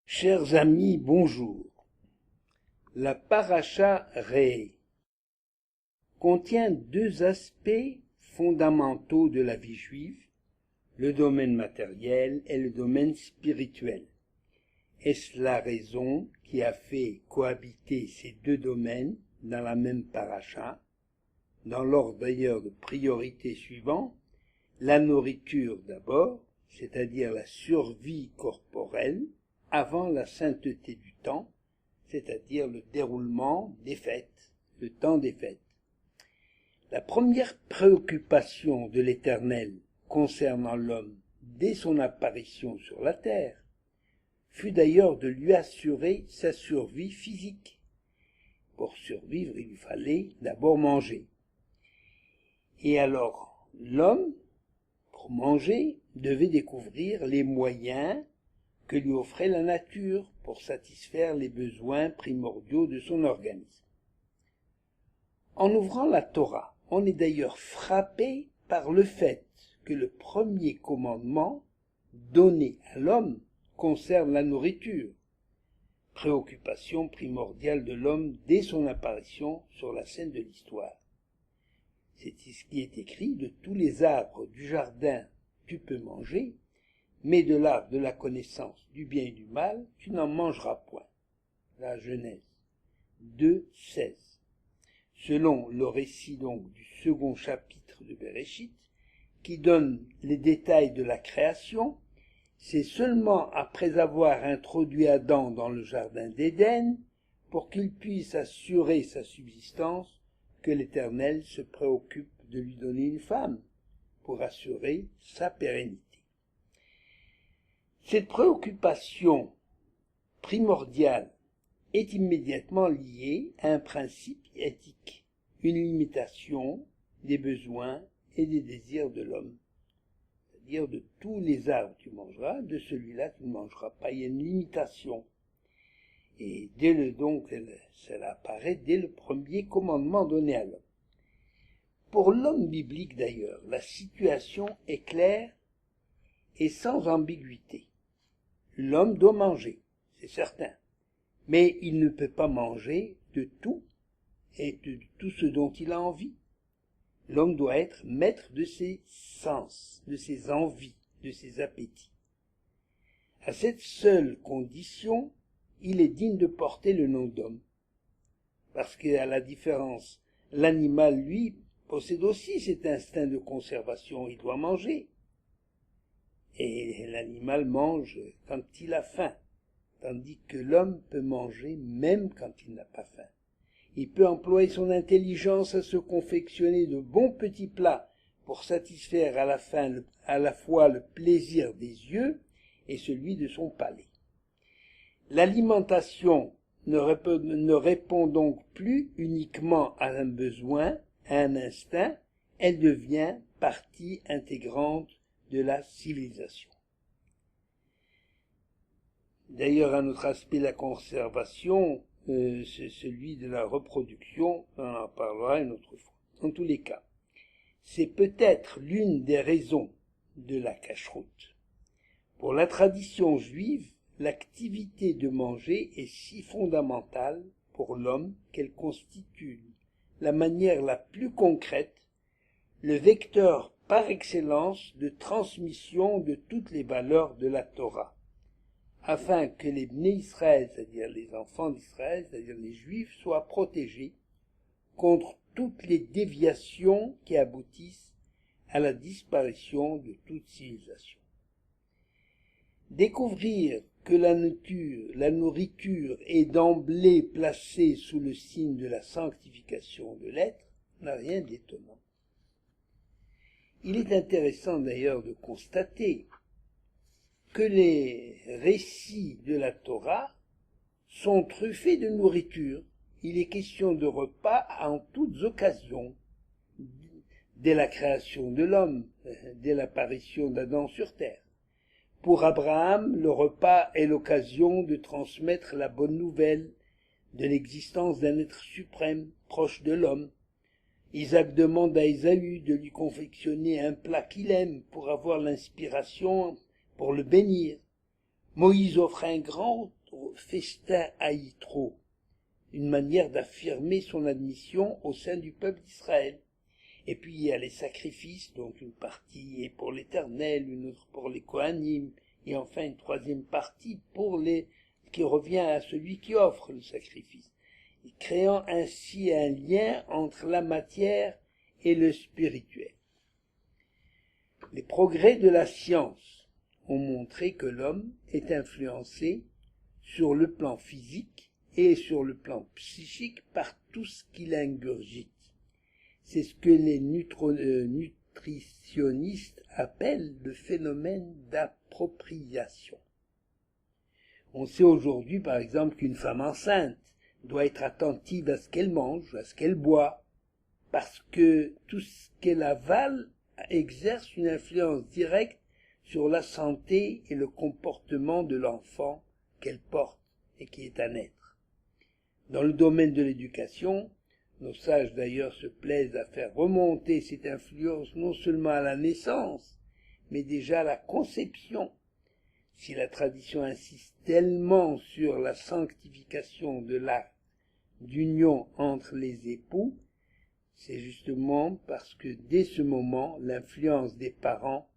Chers amis, bonjour. La paracha Ré contient deux aspects fondamentaux de la vie juive, le domaine matériel et le domaine spirituel. Est-ce la raison qui a fait cohabiter ces deux domaines dans la même paracha, dans l'ordre d'ailleurs de priorité suivant, la nourriture d'abord, c'est-à-dire la survie corporelle, avant la sainteté du temps, c'est-à-dire le déroulement des fêtes, le temps des fêtes. La première préoccupation de l'Éternel concernant l'homme dès son apparition sur la terre fut d'ailleurs de lui assurer sa survie physique. Pour survivre, il lui fallait d'abord manger. Et alors, l'homme, pour manger, devait découvrir les moyens que lui offrait la nature pour satisfaire les besoins primordiaux de son organisme. En ouvrant la Torah, on est d'ailleurs frappé par le fait que le premier commandement donné à l'homme concerne la nourriture, préoccupation primordiale de l'homme dès son apparition sur la scène de l'histoire. C'est ce qui est écrit: de tous les arbres du jardin tu peux manger, mais de l'arbre de la connaissance du bien et du mal, tu n'en mangeras point. La Genèse 2:16. Selon le récit donc du second chapitre de Bereshit, qui donne les détails de la création, c'est seulement après avoir introduit Adam dans le jardin d'Éden, pour qu'il puisse assurer sa subsistance, que l'Éternel se préoccupe de lui donner une femme, pour assurer sa pérennité. Cette préoccupation primordiale est immédiatement liée à un principe éthique, une limitation des besoins et des désirs de l'homme. C'est-à-dire, de tous les arbres tu mangeras, de celui-là tu ne mangeras pas. Il y a une limitation. Et cela apparaît dès le premier commandement donné à l'homme. Pour l'homme biblique d'ailleurs, la situation est claire et sans ambiguïté. L'homme doit manger, c'est certain, mais il ne peut pas manger de tout et de tout ce dont il a envie. L'homme doit être maître de ses sens, de ses envies, de ses appétits. À cette seule condition, il est digne de porter le nom d'homme. Parce qu'à la différence, l'animal, lui, possède aussi cet instinct de conservation, il doit manger. Et l'animal mange quand il a faim, tandis que l'homme peut manger même quand il n'a pas faim. Il peut employer son intelligence à se confectionner de bons petits plats pour satisfaire à la fois le plaisir des yeux et celui de son palais. L'alimentation ne répond donc plus uniquement à un besoin, à un instinct, elle devient partie intégrante de la civilisation. D'ailleurs, un autre aspect de la conservation, c'est celui de la reproduction, on en parlera une autre fois. En tous les cas, c'est peut-être l'une des raisons de la cacheroute. Pour la tradition juive, l'activité de manger est si fondamentale pour l'homme qu'elle constitue la manière la plus concrète, le vecteur par excellence de transmission de toutes les valeurs de la Torah, afin que les Bnei Israël, c'est-à-dire les enfants d'Israël, c'est-à-dire les Juifs, soient protégés contre toutes les déviations qui aboutissent à la disparition de toute civilisation. Découvrir que la nourriture est d'emblée placée sous le signe de la sanctification de l'être n'a rien d'étonnant. Il est intéressant d'ailleurs de constater que les récits de la Torah sont truffés de nourriture. Il est question de repas en toutes occasions, dès la création de l'homme, dès l'apparition d'Adam sur terre. Pour Abraham, le repas est l'occasion de transmettre la bonne nouvelle de l'existence d'un être suprême, proche de l'homme. Isaac demande à Ésaü de lui confectionner un plat qu'il aime pour avoir l'inspiration pour le bénir. Moïse offre un grand festin à Yitro, une manière d'affirmer son admission au sein du peuple d'Israël. Et puis il y a les sacrifices, donc une partie est pour l'Éternel, une autre pour les Kohanim, et enfin une troisième partie qui revient à celui qui offre le sacrifice, créant ainsi un lien entre la matière et le spirituel. Les progrès de la science ont montré que l'homme est influencé sur le plan physique et sur le plan psychique par tout ce qu'il ingurgite. C'est ce que les nutritionnistes appellent le phénomène d'appropriation. On sait aujourd'hui, par exemple, qu'une femme enceinte doit être attentive à ce qu'elle mange, à ce qu'elle boit, parce que tout ce qu'elle avale exerce une influence directe sur la santé et le comportement de l'enfant qu'elle porte et qui est à naître. Dans le domaine de l'éducation, nos sages d'ailleurs se plaisent à faire remonter cette influence non seulement à la naissance, mais déjà à la conception. Si la tradition insiste tellement sur la sanctification de l'acte d'union entre les époux, c'est justement parce que dès ce moment, l'influence des parents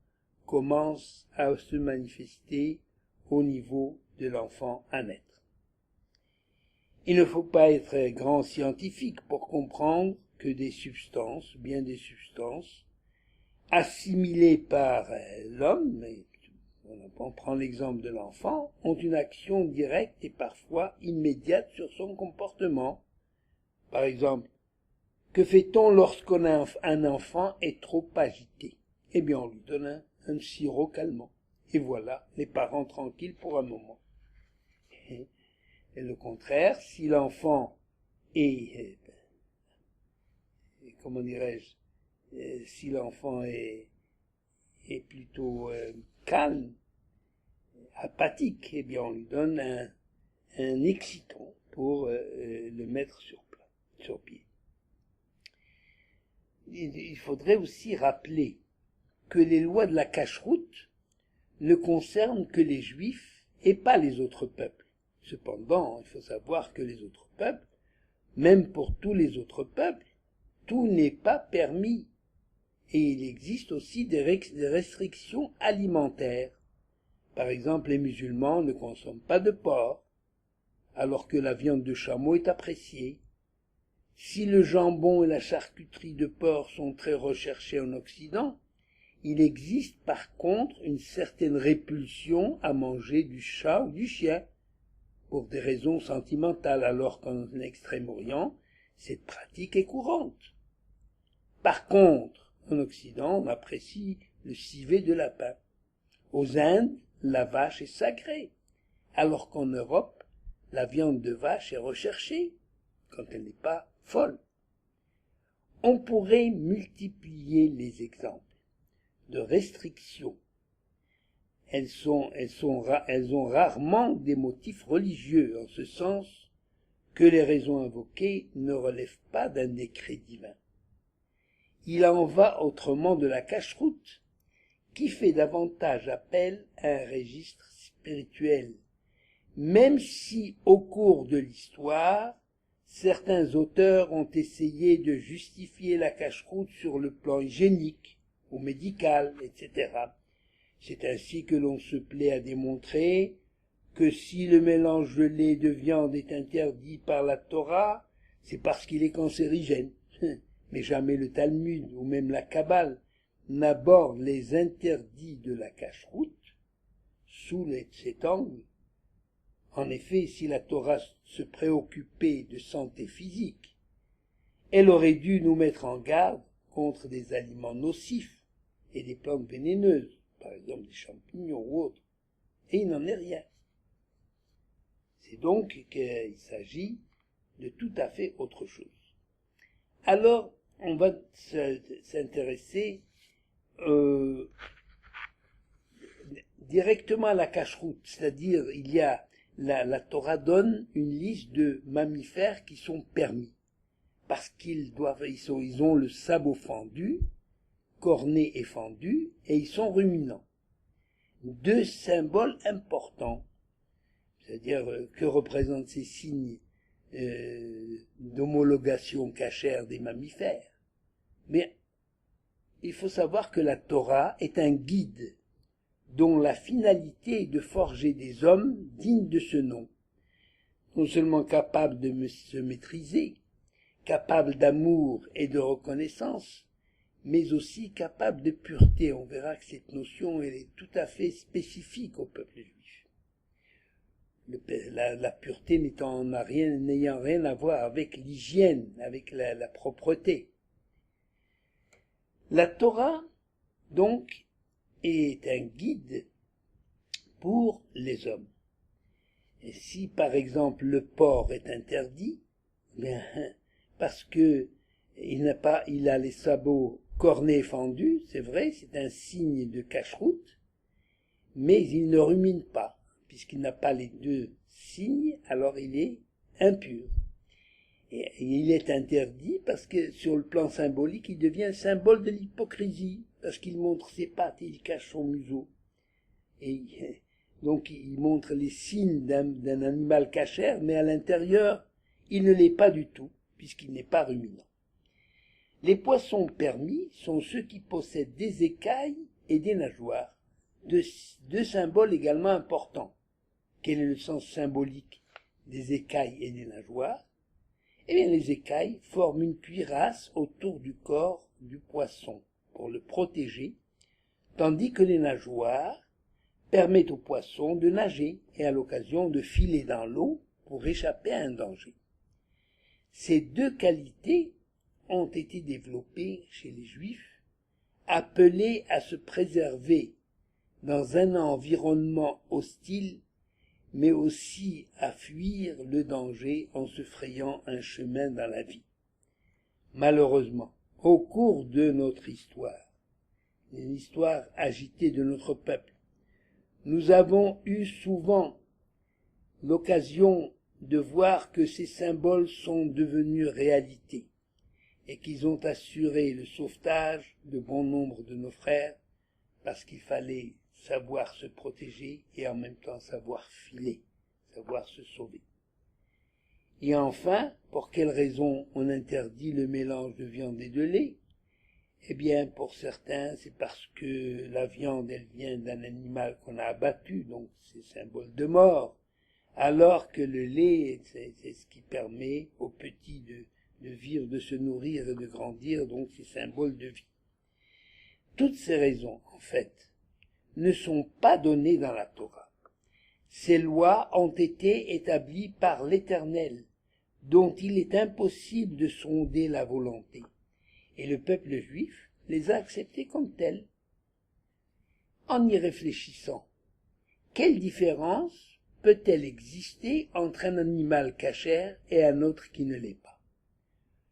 commence à se manifester au niveau de l'enfant à naître. Il ne faut pas être grand scientifique pour comprendre que bien des substances, assimilées par l'homme, on prend l'exemple de l'enfant, ont une action directe et parfois immédiate sur son comportement. Par exemple, que fait-on lorsqu'un enfant est trop agité? Eh bien, on lui donne un sirop calmant. Et voilà, les parents tranquilles pour un moment. Et le contraire, si l'enfant est, comment dirais-je, si l'enfant est plutôt calme, apathique, eh bien on lui donne un excitant pour le mettre sur pied. Il faudrait aussi rappeler que les lois de la cacheroute ne concernent que les Juifs et pas les autres peuples. Cependant, il faut savoir que les autres peuples, même pour tous les autres peuples, tout n'est pas permis. Et il existe aussi des restrictions alimentaires. Par exemple, les musulmans ne consomment pas de porc, alors que la viande de chameau est appréciée. Si le jambon et la charcuterie de porc sont très recherchés en Occident, il existe par contre une certaine répulsion à manger du chat ou du chien, pour des raisons sentimentales, alors qu'en Extrême-Orient, cette pratique est courante. Par contre, en Occident, on apprécie le civet de lapin. Aux Indes, la vache est sacrée, alors qu'en Europe, la viande de vache est recherchée, quand elle n'est pas folle. On pourrait multiplier les exemples de restrictions. Elles ont rarement des motifs religieux, en ce sens que les raisons invoquées ne relèvent pas d'un décret divin. Il en va autrement de la cacheroute, qui fait davantage appel à un registre spirituel, même si, au cours de l'histoire, certains auteurs ont essayé de justifier la cacheroute sur le plan hygiénique ou médical, etc. C'est ainsi que l'on se plaît à démontrer que si le mélange de lait et de viande est interdit par la Torah, c'est parce qu'il est cancérigène. Mais jamais le Talmud ou même la Kabbale n'aborde les interdits de la cacheroute sous cet angle. En effet, si la Torah se préoccupait de santé physique, elle aurait dû nous mettre en garde contre des aliments nocifs et des plantes vénéneuses, par exemple des champignons ou autres, et il n'en est rien. C'est donc qu'il s'agit de tout à fait autre chose. Alors, on va s'intéresser directement à la cacheroute, c'est-à-dire il y a la Torah donne une liste de mammifères qui sont permis, parce qu'ils ont le sabot fendu, corné et fendu, et ils sont ruminants. Deux symboles importants C'est-à-dire, que représentent ces signes d'homologation cachère des mammifères? Mais il faut savoir que la Torah est un guide dont la finalité est de forger des hommes dignes de ce nom, non seulement capables de se maîtriser, capables d'amour et de reconnaissance, mais aussi capables de pureté. On verra que cette notion elle est tout à fait spécifique au peuple juif. La pureté n'ayant rien à voir avec l'hygiène, avec la propreté. La Torah, donc, est un guide pour les hommes. Et si, par exemple, le porc est interdit, bien, parce que il a les sabots cornés fendus, c'est vrai, c'est un signe de cacheroute, mais il ne rumine pas. Puisqu'il n'a pas les deux signes, alors il est impur. Et il est interdit parce que sur le plan symbolique, il devient un symbole de l'hypocrisie, parce qu'il montre ses pattes et il cache son museau. Et donc il montre les signes d'un animal cachère, mais à l'intérieur, il ne l'est pas du tout, puisqu'il n'est pas ruminant. Les poissons permis sont ceux qui possèdent des écailles et des nageoires, deux symboles également importants. Quel est le sens symbolique des écailles et des nageoires? Eh bien, les écailles forment une cuirasse autour du corps du poisson pour le protéger, tandis que les nageoires permettent au poisson de nager et à l'occasion de filer dans l'eau pour échapper à un danger. Ces deux qualités ont été développées chez les Juifs, appelés à se préserver dans un environnement hostile, mais aussi à fuir le danger en se frayant un chemin dans la vie. Malheureusement, au cours de notre histoire, l'histoire agitée de notre peuple, nous avons eu souvent l'occasion de voir que ces symboles sont devenus réalité et qu'ils ont assuré le sauvetage de bon nombre de nos frères parce qu'il fallait savoir se protéger et en même temps savoir filer, savoir se sauver. Et enfin, pour quelle raison on interdit le mélange de viande et de lait? Eh bien, pour certains, c'est parce que la viande, elle vient d'un animal qu'on a abattu, donc c'est symbole de mort, alors que le lait, c'est ce qui permet aux petits de vivre, de se nourrir et de grandir, donc c'est symbole de vie. Toutes ces raisons, en fait, ne sont pas données dans la Torah. Ces lois ont été établies par l'Éternel, dont il est impossible de sonder la volonté. Et le peuple juif les a acceptées comme telles. En y réfléchissant, quelle différence peut-elle exister entre un animal cachère et un autre qui ne l'est pas?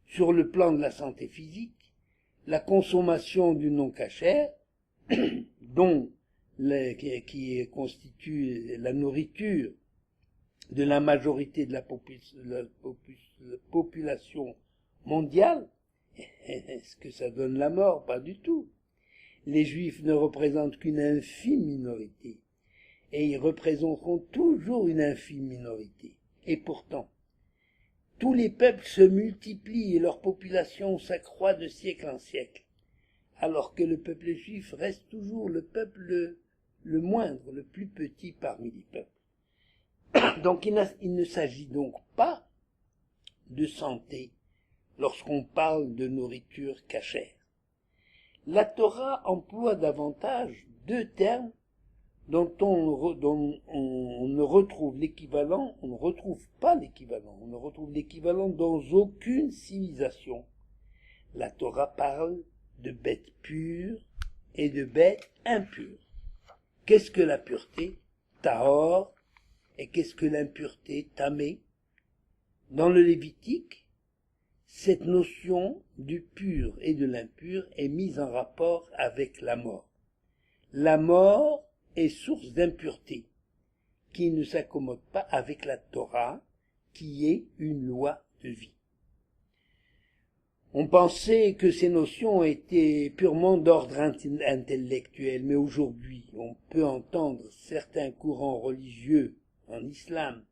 Sur le plan de la santé physique, la consommation du non cachère, dont qui constitue la nourriture de la majorité de la population mondiale, est-ce que ça donne la mort? Pas du tout. Les Juifs ne représentent qu'une infime minorité, et ils représenteront toujours une infime minorité. Et pourtant, tous les peuples se multiplient et leur population s'accroît de siècle en siècle, alors que le peuple juif reste toujours le peuple le moindre, le plus petit parmi les peuples. Donc il ne s'agit donc pas de santé lorsqu'on parle de nourriture cachère. La Torah emploie davantage deux termes dont on ne retrouve l'équivalent, on ne retrouve pas l'équivalent, on ne retrouve l'équivalent dans aucune civilisation. La Torah parle de bêtes pures et de bêtes impures. Qu'est-ce que la pureté? Tahor. Et qu'est-ce que l'impureté? Tamé. Dans le Lévitique, cette notion du pur et de l'impur est mise en rapport avec la mort. La mort est source d'impureté, qui ne s'accommode pas avec la Torah, qui est une loi de vie. On pensait que ces notions étaient purement d'ordre intellectuel, mais aujourd'hui, on peut entendre certains courants religieux en islam,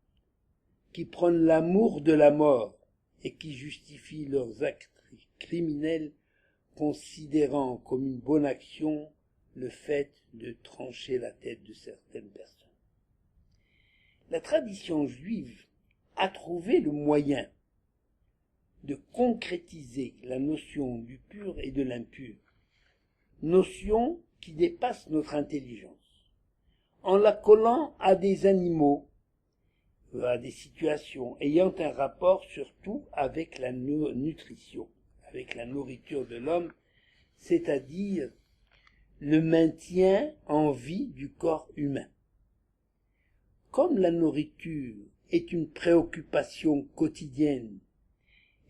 qui prônent l'amour de la mort et qui justifient leurs actes criminels, considérant comme une bonne action le fait de trancher la tête de certaines personnes. La tradition juive a trouvé le moyen de concrétiser la notion du pur et de l'impur, notion qui dépasse notre intelligence, en la collant à des animaux, à des situations ayant un rapport surtout avec la nutrition, avec la nourriture de l'homme, c'est-à-dire le maintien en vie du corps humain. Comme la nourriture est une préoccupation quotidienne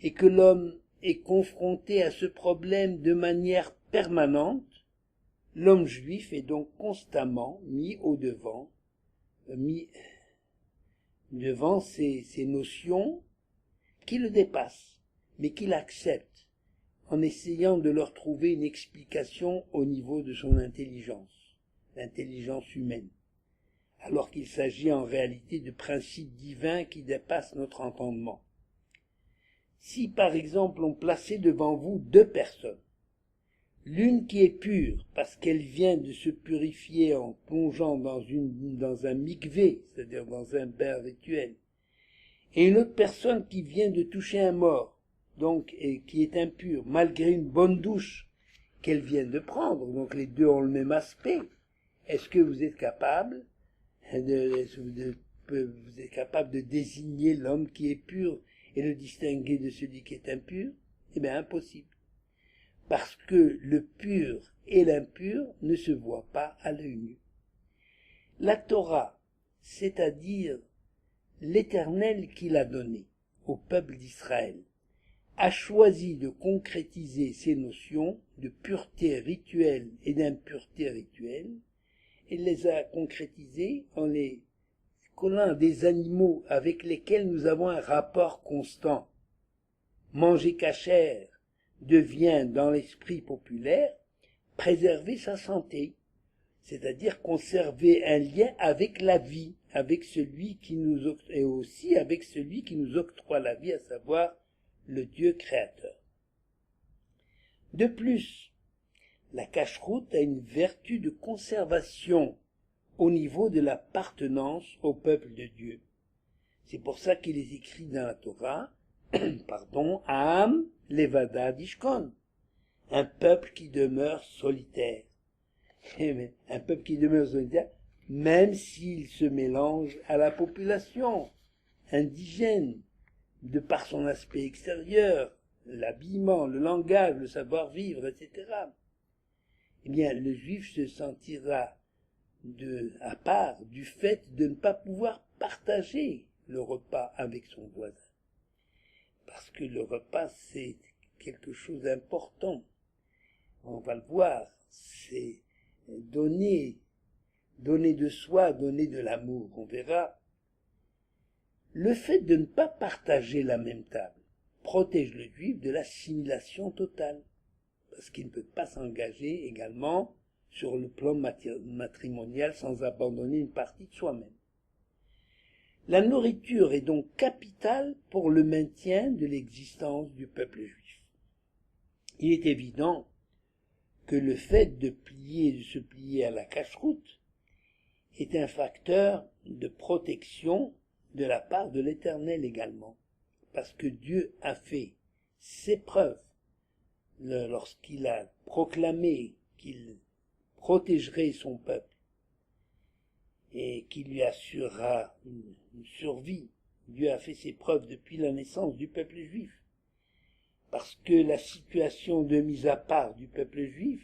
et que l'homme est confronté à ce problème de manière permanente, l'homme juif est donc constamment mis devant ces notions qui le dépassent, mais qu'il accepte, en essayant de leur trouver une explication au niveau de son intelligence, l'intelligence humaine, alors qu'il s'agit en réalité de principes divins qui dépassent notre entendement. Si par exemple on plaçait devant vous deux personnes, l'une qui est pure parce qu'elle vient de se purifier en plongeant dans un mikvé, c'est-à-dire dans un bain rituel, et une autre personne qui vient de toucher un mort, donc et qui est impure, malgré une bonne douche qu'elle vient de prendre, donc les deux ont le même aspect, est-ce que vous êtes capable de désigner l'homme qui est pur et le distinguer de celui qui est impur? Eh bien, impossible. Parce que le pur et l'impur ne se voient pas à l'œil nu. La Torah, c'est-à-dire l'Éternel qui l'a donné au peuple d'Israël, a choisi de concrétiser ces notions de pureté rituelle et d'impureté rituelle, et les a concrétisées en les collant à des animaux avec lesquels nous avons un rapport constant. Manger cachère devient, dans l'esprit populaire, préserver sa santé, c'est-à-dire conserver un lien avec la vie, avec celui qui nous et aussi avec celui qui nous octroie la vie, à savoir le Dieu créateur. De plus, la cacheroute a une vertu de conservation au niveau de l'appartenance au peuple de Dieu. C'est pour ça qu'il est écrit dans la Torah, Am Levada Dishkon, un peuple qui demeure solitaire. Un peuple qui demeure solitaire, même s'il se mélange à la population indigène, de par son aspect extérieur, l'habillement, le langage, le savoir-vivre, etc. Eh bien, le juif se sentira à part du fait de ne pas pouvoir partager le repas avec son voisin. Parce que le repas, c'est quelque chose d'important. On va le voir, c'est donner de soi, donner de l'amour. On verra. Le fait de ne pas partager la même table protège le juif de l'assimilation totale, parce qu'il ne peut pas s'engager également sur le plan matrimonial sans abandonner une partie de soi-même. La nourriture est donc capitale pour le maintien de l'existence du peuple juif. Il est évident que le fait de se plier à la cacheroute est un facteur de protection de la part de l'Éternel également, parce que Dieu a fait ses preuves lorsqu'il a proclamé qu'il protégerait son peuple et qu'il lui assurera une survie. Dieu a fait ses preuves depuis la naissance du peuple juif, parce que la situation de mise à part du peuple juif,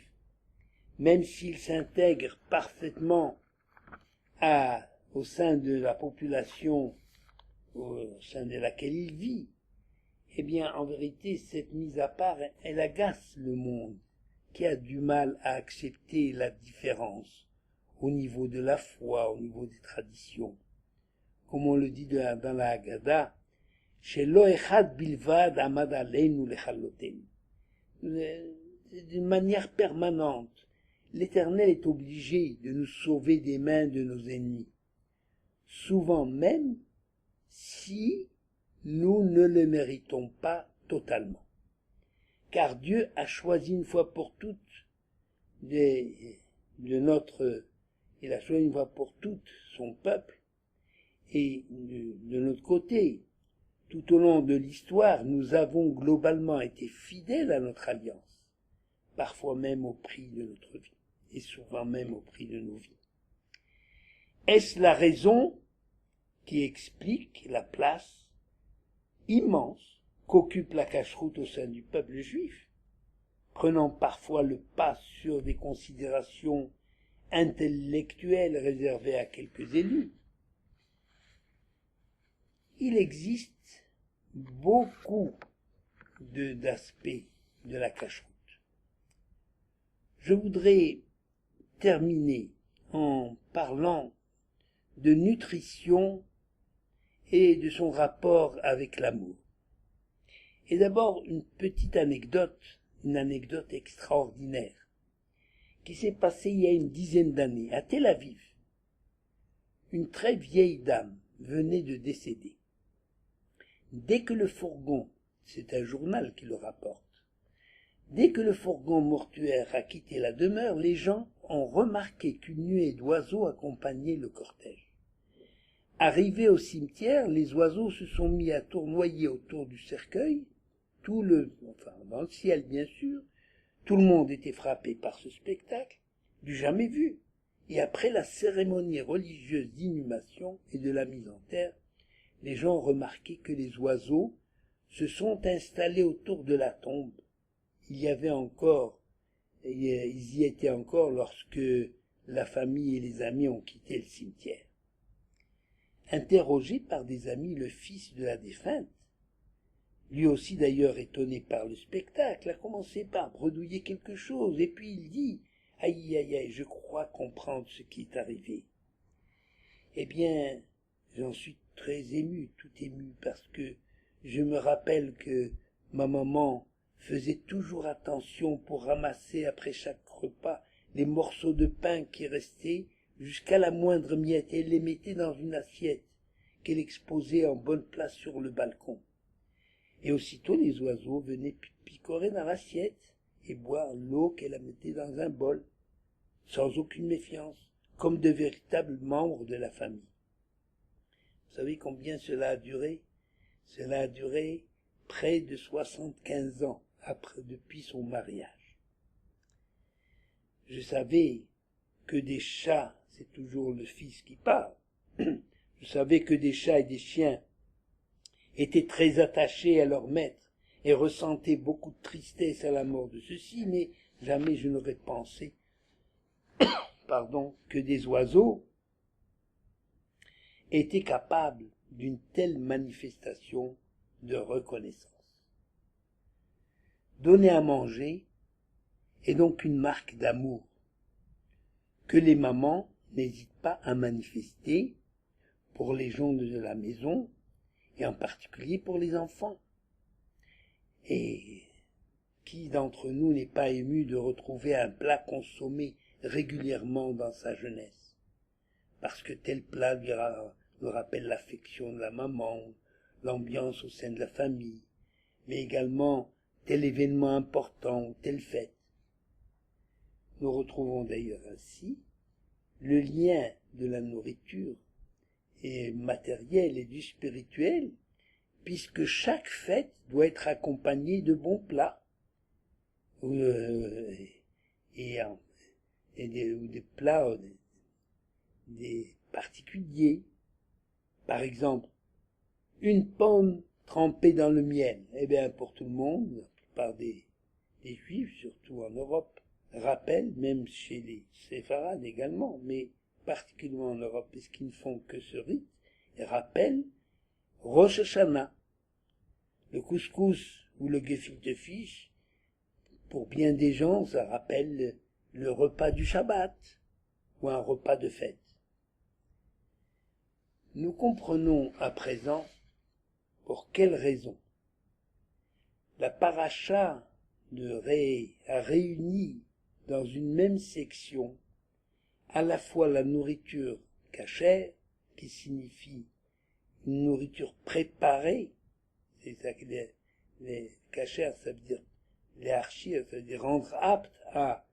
même s'il s'intègre parfaitement au sein de la population au sein de laquelle il vit, eh bien, en vérité, cette mise à part, elle agace le monde, qui a du mal à accepter la différence au niveau de la foi, au niveau des traditions. Comme on le dit dans la Haggadah, Shelo echad bilvad amad aleinu lechalotenu. D'une manière permanente, l'Éternel est obligé de nous sauver des mains de nos ennemis. souvent même si nous ne le méritons pas totalement. Car Dieu a choisi une fois pour toutes il a choisi une fois pour toutes son peuple, et de notre côté, tout au long de l'histoire, nous avons globalement été fidèles à notre alliance, parfois même au prix de notre vie, et souvent même au prix de nos vies. Est-ce la raison qui explique la place immense qu'occupe la cacheroute au sein du peuple juif, prenant parfois le pas sur des considérations intellectuelles réservées à quelques élus? Il existe beaucoup d'aspects de la cacheroute. Je voudrais terminer en parlant de nutrition et de son rapport avec l'amour. Et d'abord une petite anecdote, une anecdote extraordinaire, qui s'est passée il y a une dizaine d'années à Tel Aviv. Une très vieille dame venait de décéder. Dès que le fourgon, c'est un journal qui le rapporte, dès que le fourgon mortuaire a quitté la demeure, les gens ont remarqué qu'une nuée d'oiseaux accompagnait le cortège. Arrivés au cimetière, les oiseaux se sont mis à tournoyer autour du cercueil, dans le ciel bien sûr. Tout le monde était frappé par ce spectacle, du jamais vu. Et après la cérémonie religieuse d'inhumation et de la mise en terre, les gens ont remarqué que les oiseaux se sont installés autour de la tombe. Ils y étaient encore lorsque la famille et les amis ont quitté le cimetière. Interrogé par des amis, le fils de la défunte, lui aussi d'ailleurs étonné par le spectacle, a commencé par bredouiller quelque chose, et puis il dit « Aïe, aïe, aïe, je crois comprendre ce qui est arrivé. » Eh bien, j'en suis très ému, tout ému, parce que je me rappelle que ma maman faisait toujours attention pour ramasser après chaque repas les morceaux de pain qui restaient jusqu'à la moindre miette, et elle les mettait dans une assiette qu'elle exposait en bonne place sur le balcon. Et aussitôt les oiseaux venaient picorer dans l'assiette et boire l'eau qu'elle mettait dans un bol, sans aucune méfiance, comme de véritables membres de la famille. Vous savez combien cela a duré? Cela a duré près de 75 ans depuis son mariage. Je savais que des chats, c'est toujours le fils qui parle, je savais que des chats et des chiens étaient très attachés à leur maître et ressentaient beaucoup de tristesse à la mort de ceux-ci, mais jamais je n'aurais pensé que des oiseaux étaient capables d'une telle manifestation de reconnaissance. Donner à manger est donc une marque d'amour que les mamans n'hésitent pas à manifester pour les gens de la maison et en particulier pour les enfants. Et qui d'entre nous n'est pas ému de retrouver un plat consommé régulièrement dans sa jeunesse, parce que tel plat lui rappelle l'affection de la maman, l'ambiance au sein de la famille, mais également tel événement important, telle fête. Nous retrouvons d'ailleurs ainsi le lien de la nourriture et matériel et du spirituel, puisque chaque fête doit être accompagnée de bons plats ou des plats des particuliers. Par exemple, une pomme trempée dans le miel, eh bien pour tout le monde, la plupart des juifs, surtout en Europe, rappellent, même chez les séfarades également, mais particulièrement en Europe, puisqu'ils ne font que ce rite, rappellent Rosh Hashanah. Le couscous ou le gefilte fish, pour bien des gens, ça rappelle le repas du Shabbat ou un repas de fête. Nous comprenons à présent pour quelle raison la paracha de Ré a réuni dans une même section à la fois la nourriture cachère, qui signifie une nourriture préparée. C'est ça que les kasher, ça veut dire, les archir, ça veut dire rendre apte à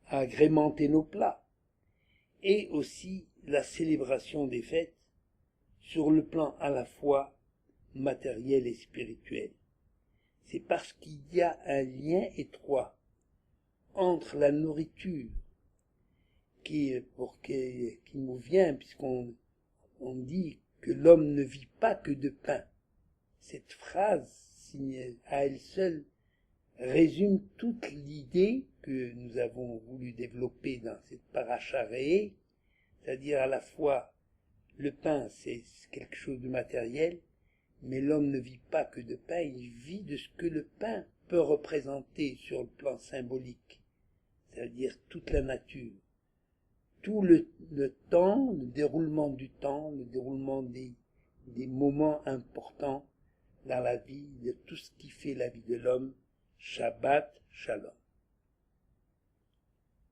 agrémenter nos plats. Et aussi la célébration des fêtes sur le plan à la fois matériel et spirituel. C'est parce qu'il y a un lien étroit entre la nourriture qui nous vient, puisqu'on dit que l'homme ne vit pas que de pain. Cette phrase, à elle seule, résume toute l'idée que nous avons voulu développer dans cette paracha Re'eh, c'est-à-dire à la fois le pain, c'est quelque chose de matériel, mais l'homme ne vit pas que de pain, il vit de ce que le pain peut représenter sur le plan symbolique, c'est-à-dire toute la nature, tout le temps, le déroulement du temps, le déroulement des moments importants dans la vie, de tout ce qui fait la vie de l'homme. Shabbat Shalom.